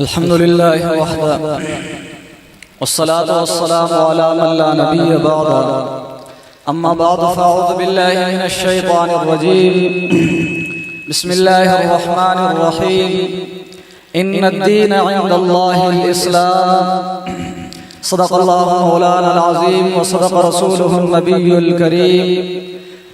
الحمد لله وحده والصلاة والسلام على من لا نبي بعده أما بعد فأعوذ بالله من الشيطان الرجيم بسم الله الرحمن الرحيم إن الدين عند الله الإسلام صدق الله مولانا العظيم وصدق رسوله النبي الكريم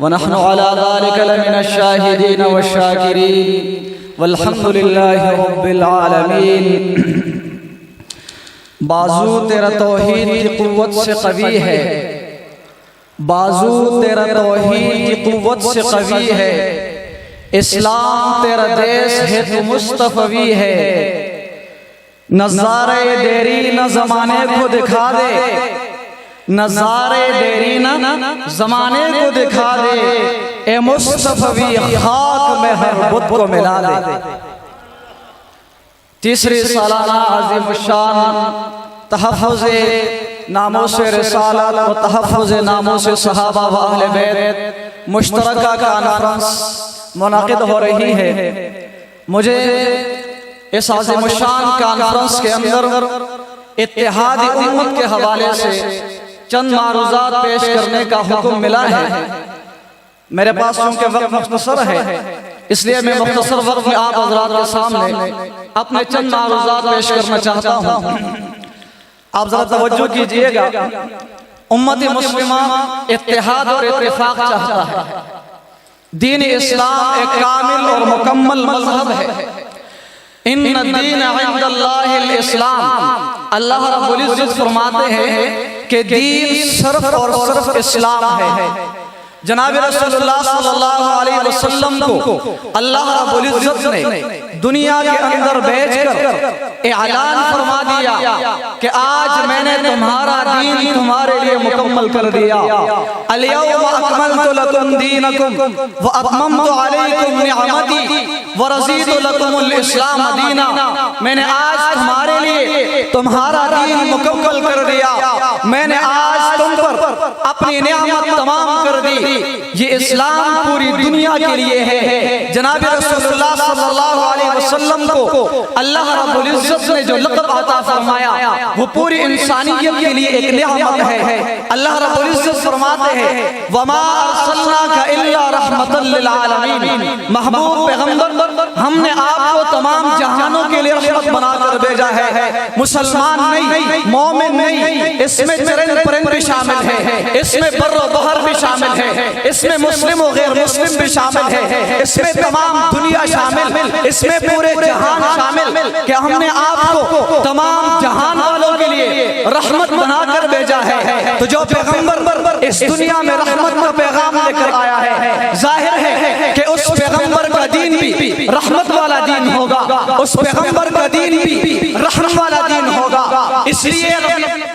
ونحن على ذلك لمن الشاهدين والشاكرين والحمد للہ رب العالمین۔ بازو تیرا توحید کی قوت سے قوی ہے، بازو تیرا توحید کی قوت سے قوی ہے، اسلام تیرا دیس ہے تو مصطفی ہے۔ نظارے دیری نہ زمانے کو دکھا دے، نظارے دیری نہ زمانے کو دکھا دے، اے مصطفی خاک میں ہر بت کو ملا دے۔ تیسری سالانہ عظیم الشان تحفظ ناموس رسالت و تحفظ ناموس صحابہ و اہل بیت مشترکہ کانفرنس منعقد ہو رہی ہے۔ مجھے اس عظیم الشان کانفرنس کے اندر اتحاد امت کے حوالے سے چند معروضات پیش کرنے کا حکم ملا ہے۔ میرے پاس چونکہ وقت مختصر ہے اس لیے میں مختصر وقت میں آپ حضرات کے سامنے اپنے چند معروضات پیش کرنا چاہتا ہوں۔ آپ ذرا توجہ کیجئے گا، امت مسلمہ اتحاد اور اتفاق چاہتا ہے۔ دین اسلام ایک کامل اور مکمل مذہب ہے۔ ان الدین عند اللہ الاسلام، اللہ رب العزت فرماتے ہیں کہ دین صرف اور صرف اسلام ہے۔ جناب رسول اللہ صلی اللہ علیہ وسلم کو اللہ رب العزت نے دنیا کے اندر بھیج کر اعلان فرما دیا کہ آج میں نے تمہارا دین تمہارے لیے مکمل کر دیا۔ الیوم اکملت لکم دینکم واتممت علیکم نعمتی ورضیت لکم الاسلام دینا۔ میں نے آج تمہارے لیے تمہارا دین مکمل کر دیا، میں نے آج تم پر اپنی نعمت تمام کر دی۔ یہ اسلام پوری دنیا کے لیے ہے۔ جناب رسول اللہ صلی اللہ علیہ وسلم کو اللہ رب العزت نے جو لقب عطا فرمایا وہ پوری انسانیت کے لیے ایک نعمت ہے۔ اللہ رب العزت فرماتے ہیں وَمَا أَرْسَلْنَاكَ إِلَّا رَحْمَةً لِّلْعَالَمِينَ، محبوب پیغمبر ہم نے آپ کو تمام جہانوں کے لیے رحمت بنا کر بھیجا ہے۔ مسلمان نہیں، مومن نہیں، اس میں چرند پرند بھی شامل ہے، اس میں بر و بحر بھی شامل ہے، اس میں مسلم و غیر مسلم بھی شامل ہے، اس میں تمام دنیا شامل، اس میں پورے جہان شامل کہ ہم نے آپ کو تمام جہان والوں کے لیے رحمت بنا کر بھیجا ہے۔ تو جو پیغمبر اس دنیا میں رحمت کا پیغام لے کر آیا ہے، ظاہر ہے کہ اس پیغمبر کا دین بھی رحمت والا دین ہوگا، اس پیغمبر کا دین بھی رحمت والا دین ہوگا۔ اس لیے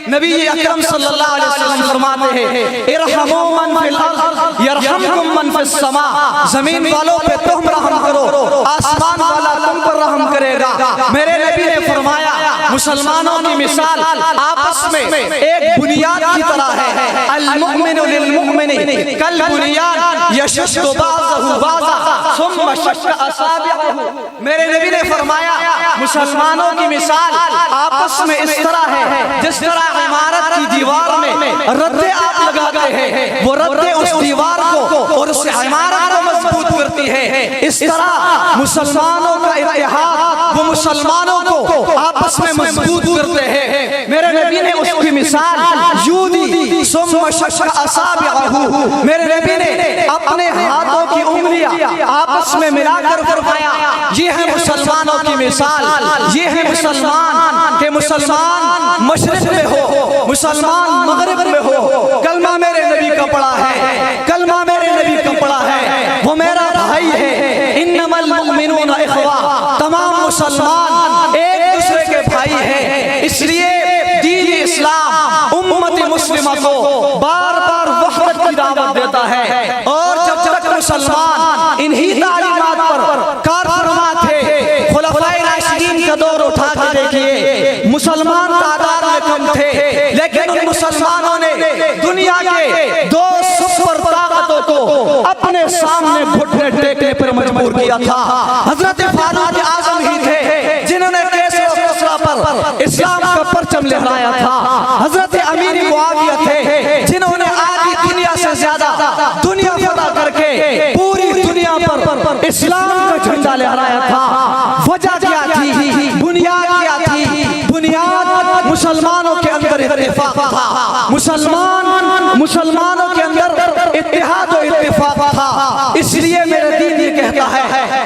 نبی اکرم صلی اللہ علیہ وسلم فرماتے ہیں ارحموا من فی الارض یرحمکم من فی السماء، زمین والوں پہ تم رحم کرو، آسمان والا تم پر رحم کرے گا۔ میرے نبی نے فرمایا مسلمانوں کی مثال آپس میں ایک بنیاد کی طرح ہے، المؤمن للمؤمن کالبنیان یشد بعضہ بعضا ثم شق اصابعہ۔ میرے نبی نے فرمایا مسلمانوں کی مثال آپس میں اس طرح ہے جس طرح عمارت کی دیوار میں ردے آپ لگاتے ہیں، وہ ردے اس دیوار کو اور اس عمارت کو مضبوط کرتی ہے، اس طرح مسلمانوں کا اتحاد وہ مسلمانوں کو آپس میں مضبوط کرتے ہیں۔ میرے نبی نے اس کی مثال یوں دی ثم شق اصابعہ، میرے نبی نے اپنے ہاتھوں کی انگلیاں آپس میں ملا کر فرمایا یہ ہے مسلمانوں کی مثال، یہ ہے مسلمان کہ مسلمان مشرق میں ہو، مسلمان مغرب میں ہو، کلمہ میرے نبی کا پڑا ہے، کلمہ میرے نبی کا پڑا ہے، وہ میرا بھائی ہے۔ انما المؤمنون اخوہ، تمام مسلمان ایک دوسرے کے بھائی ہیں۔ اس لیے دین اسلام امت مسلمہ کو بار بار وحدت کی دعوت دیتا ہے، اور جب تک مسلمان انہی تعلیمات پر کار فرما تھے، خلفائے راشدین کا دور اٹھا کے دیکھیے، مسلمان تعداد میں کم تھے لیکن ان مسلمانوں نے دنیا کے دو سپر طاقتوں کو اپنے سامنے گھٹنے ٹیکنے پر مجبور کیا تھا۔ حضرت فاروق اعظم ہی تھے جنہوں نے کیسر و کسریٰ لہرایا تھا۔ حضرت امیر معاویہ تھے جنہوں نے آدھی دنیا سے زیادہ دنیا فتح کر کے پوری دنیا پر اسلام کا جھنڈا لہرایا تھا۔ وجہ کیا تھی؟ بنیاد کیا تھی؟ بنیاد مسلمانوں کے اندر اتفاق تھا، مسلمانوں کے اندر اتحاد و اتفاق تھا۔ اس لیے میرے دین یہ کہتا ہے،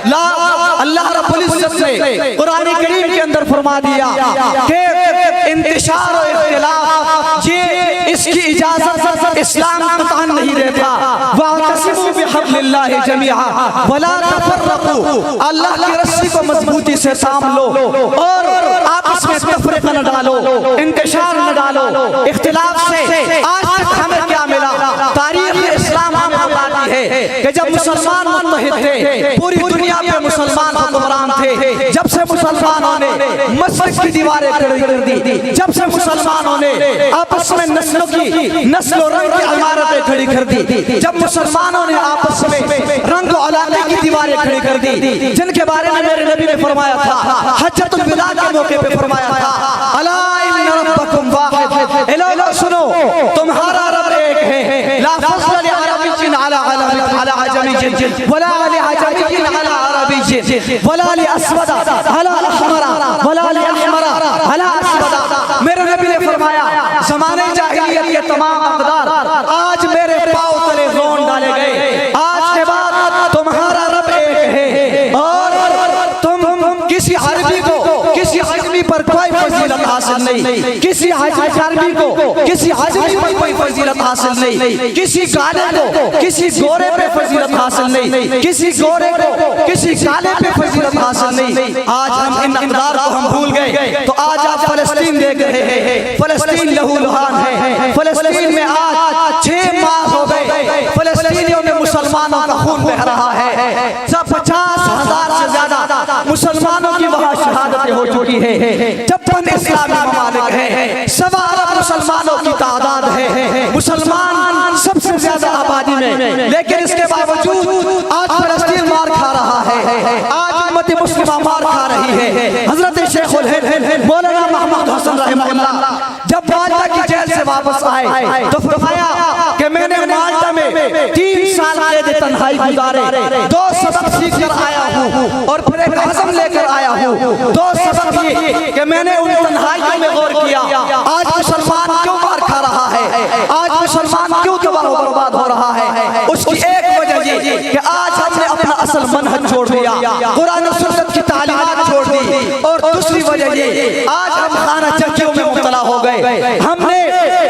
اللہ رب العزت نے قرآن کریم کے اندر فرما دیا کہ انتشار و اختلاف یہ اس کی اجازت اسلام قطعاً نہیں دیتا۔ وَاعْتَصِمُوا بِحَبْلِ اللَّهِ جَمِيعًا وَلَا تَفَرَّقُوا، اللہ کی رسی کو مضبوطی سے تھام لو اور آپس میں تفرقہ نہ ڈالو، انتشار نہ ڈالو، اختلاف سے آج تک ہمیں کیا ملا؟ تاریخ اسلام ہمیں بتاتی ہے کہ جب مسلمان متحد تھے، پوری دنیا پہ مسلمان حکمران تھے، جب سے مسلمانوں نے مسجد کی دیواریں کھڑی کر دی، جب سے مسلمانوں نے آپس میں نسل و رنگ کی عمارتیں کھڑی کر دی، جب مسلمانوں نے آپس میں رنگ و علاقے کی دیواریں کھڑی کر دی، جن کے بارے میں میرے نبی نے فرمایا تھا، حجۃ الوداع کے موقع پہ فرمایا تھا، الا ان ربکم واحد، اے لوگو سنو تمہارا رب ایک ہے، لا فضل لعربی علی عجمی ولا لعجمی علی عربی ولا لاسود علی احمر ولا لاحمر علی اسود۔ میرے نبی نے فرمایا زمانے جاہلیت کے تمام اقدار آج میرے پاؤں تلے رون ڈالے گئے، آج کے بعد تمہارا رب ایک ہے اور تم کسی عربی کو کسی عجمی پر کوئی فضیلت حاصل نہیں، کسی عربی کو کسی عجمی پر کوئی فضیلت حاصل نہیں، کسی کالے کو کسی گورے پہ فضیلت حاصل نہیں، کسی گورے کو کسی کالے پہ فضیلت حاصل نہیں۔ آج ہم ان اقدار کو ہم بھول گئے تو آج آپ فلسطین دیکھ رہے ہیں، فلسطین لہو لہان ہے، فلسطین میں آج 6 ماہ ہو گئے، فلسطینیوں میں مسلمانوں کا خون بہ رہا ہے، 50,000 سے زیادہ مسلمانوں کی وہاں شہادتیں ہو چکی ہے، 56 اسلامی ممالک ہیں، 1.25 ارب مسلمانوں کی تعداد ہے، مسلمان سب سے زیادہ آبادی میں، لیکن اس کے باوجود آج فلسطین مار کھا رہا ہے، آج امت مسلمہ مار کھا رہی ہے۔ حضرت شیخ الہند مولانا محمود حسن رحمہ اللہ جب مالٹا کی جیل سے واپس آئے تو فرمایا کہ میں نے مالٹا میں 3 سال قید تنہائی گزارے، 2 سبق سیکھ کر آیا ہوں اور پھر ایک عزم لے کر آیا ہوں۔ 2 سبق یہ کہ میں نے ان تنہائیوں میں غور کیا، آج مسلمان کیوں مار کھا رہا ہے، آج مسلمان کیوں تباہ و برباد ہو رہا ہے، اس کی ایک وجہ یہ کہ آج ہم نے اپنا اصل منہج چھوڑ دیا، قرآن و سنت کی تعلیمات چھوڑ دی، اور دوسری وجہ یہ آج ہم خانہ جنگیوں میں مبتلا ہو گئے، ہم نے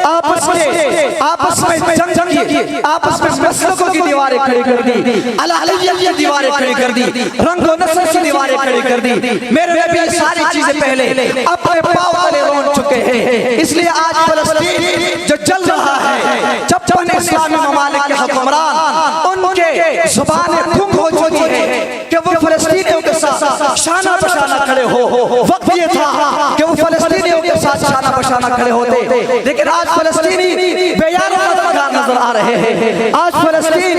آپس میں جنگ کی، آپس میں مسلکوں کی دیواریں کھڑی کر دی، الہلیت کی دیواریں کھڑی کر دی، رنگ و نسل کی دیواریں کھڑی کر دی۔ میرے نبی ساری چیزیں پہلے اپنے پاؤں تلے رون چکے ہیں، اس لیے آج فلسطین جو چل رہا ہے، 56 اسلامی ممالک کے حکمران ان کے زبانیں گم ہو چکی ہیں کہ وہ فلسطینیوں کے ساتھ شانہ بشانہ کھڑے ہو۔ وقت یہ تھا کہ وہ فلسطینیوں کے ساتھ شانہ بشانہ کھڑے ہوتے، لیکن آج فلسطینی بے یار و مددگار نظر آ رہے ہیں۔ آج فلسطین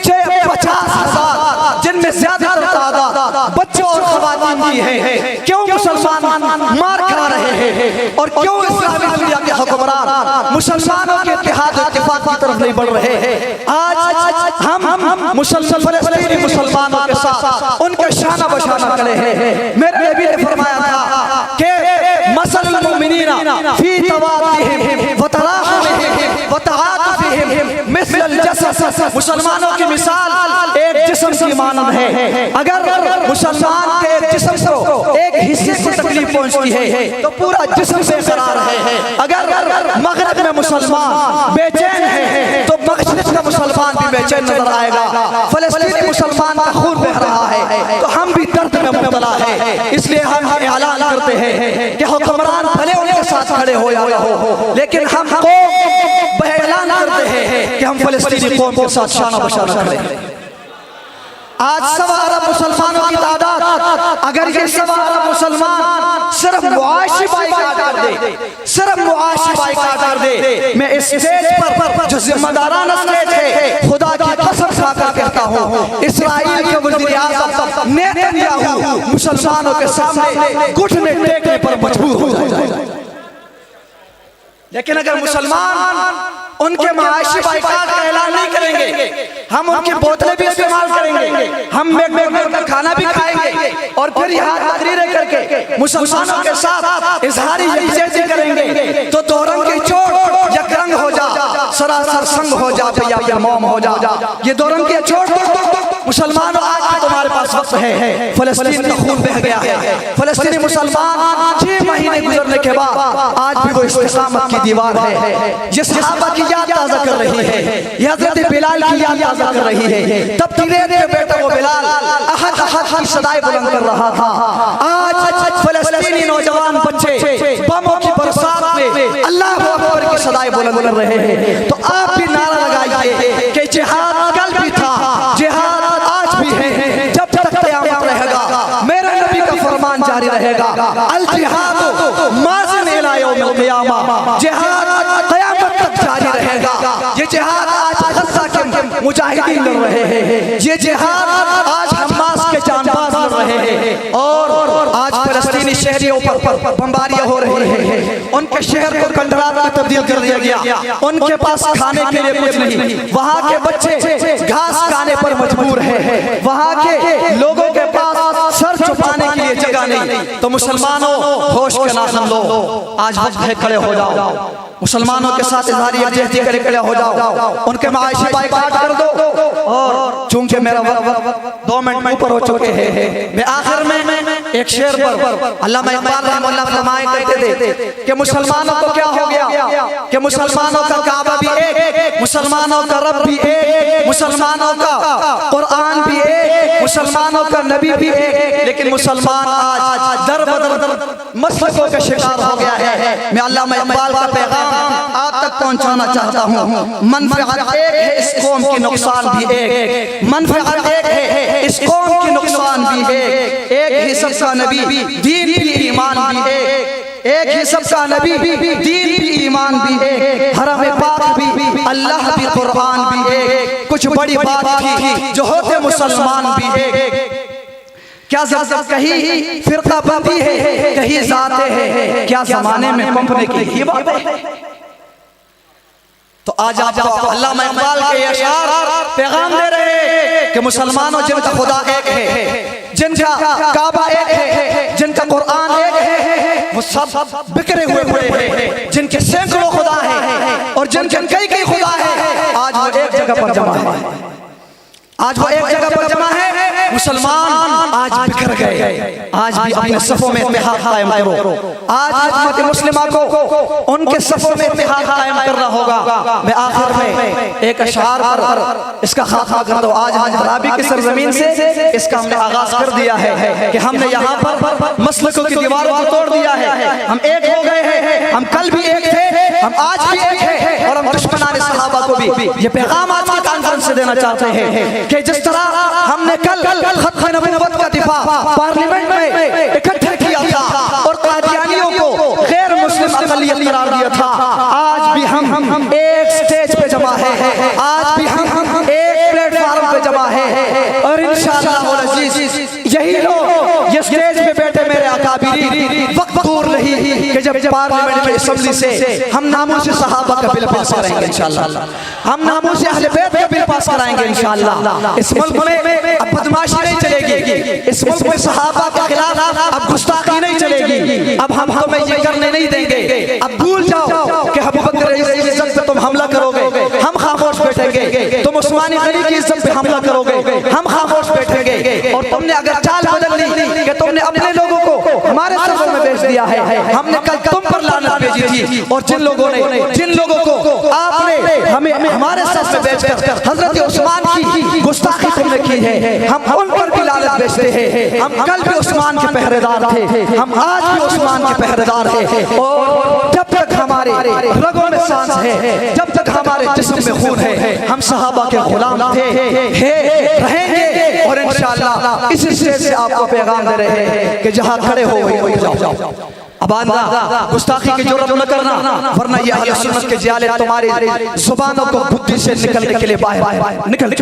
50,000 جن میں زیادہ تر تعداد بچوں اور خواتین کی ہے، کیوں مسلمان مار کھا رہے ہیں اور کیوں اسلامی دنیا کے حکمران مسلمانوں کے اتحاد و اتفاق کی طرف نہیں بڑھ رہے ہیں؟ آج ہم فلسطینی مسلمانوں کے ساتھ ان کے شانہ بشانہ کھڑے ہیں۔ میرے نبی نے فرمایا تھا کہ مثل المؤمنین فی توادہم وتراحمہم وتعاطفہم مثل الجسد، مسلمانوں کی مثال ایک جسم کی مانند ہے، اگر مسلمان کے ایک جسم کو ایک حصے کو تکلیف پہنچتی ہے تو پورا جسم بے قرار ہے، اگر مغرب میں مسلمان بے چین ہے تو مشرق کا مسلمان بھی بے چین نظر آئے گا۔ فلسطینی مسلمان کا خون بہ رہا ہے تو ہم بھی درد میں مبتلا ہے، اس لیے ہم اعلان کرتے ہیں کہ حکمران بھلے ان کے ساتھ کھڑے ہو یا نہ ہو، لیکن ہم کو اعلان کرتے ہیں کہ ہم فلسطینی قوم کے ساتھ شانہ بشانہ کھڑے ہیں۔ آج 1.25 ارب مسلمانوں کی تعداد، اگر یہ 1.25 ارب مسلمان صرف معاشی بائیکاٹ کر دے، صرف معاشی بائیکاٹ کر دے، میں اس اسٹیج پر جو ذمہ دارانہ اسٹیج ہے خدا کی قسم کھا کر کہتا ہوں، اسرائیل کے وزیر اعظم نیتن یاہو مسلمانوں کے سامنے گھٹنے ٹیکنے پر مجبور ہو جائے گا۔ لیکن اگر مسلمان ان کے معاشی بائیکاٹ کا اعلان نہیں کریں گے، ہم ان کی بوتلیں بھی استعمال کریں گے، ہم بیٹھ کر کھانا بھی کھائیں گے، اور پھر یہاں تقریریں کر کے مسلمانوں کے ساتھ اظہاری یکجہتی کریں گے، تو دو رنگ کی چوٹ یک رنگ ہو جا، سراسر سنگ ہو جا، یا موم ہو جا۔ یہ دو رنگ کی چوٹ مسلمانوں آج بھی تمہارے پاس وقت ہے، فلسطین کا خون بہہ گیا ہے، فلسطینی مسلمان 6 مہینے گزرنے کے بعد آج بھی وہ استقامت کی دیوار ہے، یہ صحابہ کی یاد تازہ کر رہی ہے، یہ حضرت بلال کی یاد تازہ کر رہی ہے۔ تب تیرے بیٹا وہ بلال احد احد کی صدائے بلند کر رہا تھا، آج فلسطینی نوجوان بچے بموں کی برسات میں اللہ اکبر کی صدائے بلند کر رہے ہیں۔ تو آپ بھی نعرہ لگائیے کہ جہاد کل بھی تھا، جہاد آج بھی ہے، جب تک قیامت رہے گا میرے نبی کا فرمان جاری رہے گا، الجہاد ماضٍ الی یوم القیامہ، جہاد قیامت تک جاری رہے گا۔ یہ جہاد آج غزہ کے مجاہدین لڑ رہے ہیں، یہ جہاد آج حماس کے جانباز لڑ رہے ہیں، اور آج فلسطینی شہریوں پر بمباریاں ہو رہی ہیں، ان کے شہر کو کنڈرات میں تبدیل کر دیا گیا، ان کے پاس کھانے کے لیے کچھ نہیں، وہاں کے بچے گھاس کھانے پر مجبور ہیں، وہاں کے لوگوں کے پاس سر چھپانے کے لیے جگہ نہیں۔ تو مسلمانوں ہوش کے ناخن لو، آج وقت ہے کھڑے ہو جاؤ، مسلمانوں کے ساتھ اظہاری یکجہتی کرے کھڑے ہو جاؤ، ان کے معاشی بائیکاٹ کر دو۔ اور چونکہ میرا وقت 2 منٹ اوپر ہو چکے ہیں، میں آخر میں ایک شعر پر علامہ اقبال رحمہ اللہ فرمائے کرتے تھے کہ مسلمانوں کو کیا ہو گیا کہ مسلمانوں کا کعبہ بھی ایک، مسلمانوں کا رب بھی ایک، مسلمانوں کا قرآن بھی ایک، مسلمانوں کا نبی بھی ایک، لیکن مسلمان آج در بدر مسلکوں کا شکار ہو گیا ہے۔ میں علامہ اقبال کا پیغام آپ تک پہنچانا چاہتا ہوں، منفعت ایک ہے اس قوم کی نقصان بھی ایک، منفعت ایک ہے اس قوم کی نقصان بھی ایک ہی سب کا نبی دین بھی ایمان بھی ایک ہی سب کا نبی دین بھی ایمان بھی ایک، حرم پاک بھی اللہ بھی قرآن بھی ایک، کچھ بڑی بات تھی جو ہوتے مسلمان بھی ایک، کیا کہیں فرقہ بندی ہے کہیں ذاتیں ہے، کیا زمانے میں پمپنے کی ہی بات ہے۔ تو آج آپ کو علامہ اقبال کے اشعار پیغام دے رہے ہیں کہ مسلمانوں جن کا خدا ایک ہے، جن کا کعبہ ایک ہے، جن کا قرآن ایک ہے، وہ سب بکھرے ہوئے پڑے ہیں، جن کے سینکڑوں خدا ہیں اور جن کے کئی خدا ہیں، آج وہ ایک جگہ پر جمع ہے، آج وہ ایک جگہ پر جمع ہے۔ مسلمان آج بکھر گئے، آج بھی اپنے صفوں میں اتحاد قائم کرو، آج امت مسلمہ کو ان کے صفوں میں اتحاد قائم کرنا ہوگا۔ میں آخر میں ایک اشعار پر اس کا خاتمہ کر دو۔ آج عربی کی سرزمین سے اس کا ہم نے آغاز کر دیا ہے کہ ہم نے یہاں پر مسلکوں کی دیواروں کو توڑ دیا ہے، ہم ایک ہو گئے ہیں، ہم کل بھی ایک تھے، ہم آج بھی ایک ہیں، اور ہم دشمنان صحابہ کو بھی یہ پیغام آج کی کانفرنس سے دینا چاہتے ہیں کہ جس طرح ہم نے کل ختم نبوت کا دفاع پارلیمنٹ میں اکٹھے کیا تھا اور قادیانیوں کو غیر مسلم اقلیت قرار دیا تھا، آج بھی ہم ایک سٹیج پہ جمع ہے، آج بھی ہم ایک پلیٹ فارم پہ جمع ہے، اور انشاءاللہ العزیز یہی لوگ یہ سٹیج پہ بیٹھے میرے اکابری وقت دور نہیں کہ جب پارلیمنٹ میں اسمبلی سے ہم ناموس صحابہ کا بل پاس کریں گے انشاءاللہ، ہم ناموس اہل بیت کا بل پاس کرائیں گے انشاءاللہ۔ اس ملک میں اب بدماشی نہیں چلے گی، اس ملک میں صحابہ کے خلاف اب گستاخی نہیں چلے گی، اب ہم تمہیں یہ کرنے نہیں دیں گے۔ اب بھول جاؤ کہ ابو بکر کی عزت پہ تم حملہ کرو گے، ہم خاموش بیٹھیں گے، تم عثمان غنی کی عزت پہ حملہ کرو گے، ہم خاموش بیٹھیں گے، اور تم نے اگر چال بدل لی کہ تم نے اپنے لوگوں کو ہمارے صفوں میں بیچ دیا ہے، ہم نے کل تم پر لعنت بھیجی تھی، اور جن لوگوں کو آپ نے ہمیں ہمارے صف میں بیچ کر حضرت عثمان کی گستاخی تم نے کی ہے، ہم ان پر بھی لعنت بیچتے ہیں۔ ہم کل بھی عثمان کے پہرے دار تھے، ہم آج بھی عثمان کے پہرے دار ہیں، اور جب تک ہمارے رگوں میں سانس ہے، جب تک ہمارے جسم میں خون ہے، ہم صحابہ کے غلام تھے، رہیں گے، اور انشاءاللہ اسی سے آپ کو پیغام دے رہے ہیں کہ جہاں کھڑے ہو وہی جاؤ۔ اب آندہ گستاخی کی جرات نہ کرنا، ورنہ یہ اہل سنت کے جیالے تمہاری زبانوں کو بدھی سے نکلنے کے لیے باہر نکل۔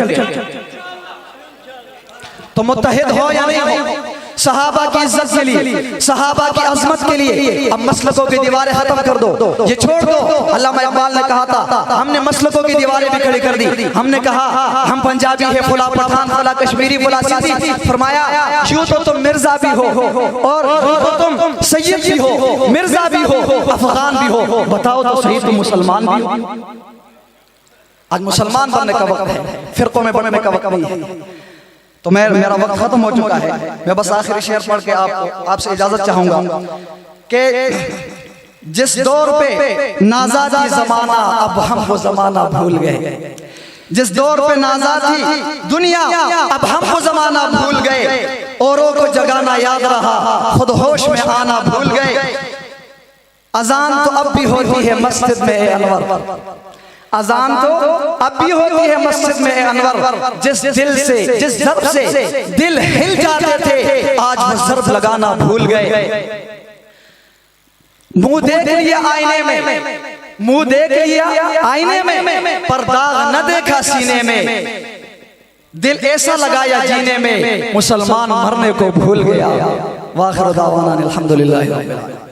تو متحد ہو یا نہیں ہو، صحابہ کی عزت کے لیے، صحابہ کی عظمت کے لیے اب مسلکوں کی دیواریں ختم کر دو، یہ چھوڑ دو۔ علامہ اقبال نے کہا تھا ہم نے مسلکوں کی دیواریں بھی کھڑی کر دی، ہم نے کہا ہم پنجابی ہیں، فلاں پٹھان، فلاں کشمیری، فلاں سندھی۔ فرمایا یوں تو تم مرزا بھی ہو اور یوں تو تم سید بھی ہو، مرزا بھی ہو، افغان بھی ہو، بتاؤ تو صحیح تم مسلمان بھی ہو؟ آج مسلمان بننے کا وقت ہے، فرقوں میں بننے کا وقت نہیں ہے۔ تو میرا وقت ختم ہو چکا ہے، میں بس آخری شعر پڑھ کے آپ سے اجازت چاہوں گا کہ جس دور پہ نازا تھی زمانہ اب ہم وہ زمانہ بھول گئے، جس دور پہ نازا تھی دنیا اب ہم وہ زمانہ بھول گئے، اوروں کو جگانا یاد رہا خود ہوش میں آنا بھول گئے۔ اذان تو اب بھی ہوتی ہے مسجد میں اے انور، اذان تو اب بھی ہوتی ہے مسجد میں اے انور، جس دل سے جس ضرب سے دل ہل جاتے تھے آج وہ ضرب لگانا بھول گئے۔ منہ دیکھ لیا آئینے میں، منہ دیکھ لیا آئینے میں، پر داغ نہ دیکھا سینے میں، دل ایسا لگایا جینے میں مسلمان مرنے کو بھول گیا۔ وآخر دعوانا الحمدللہ رب العالمین۔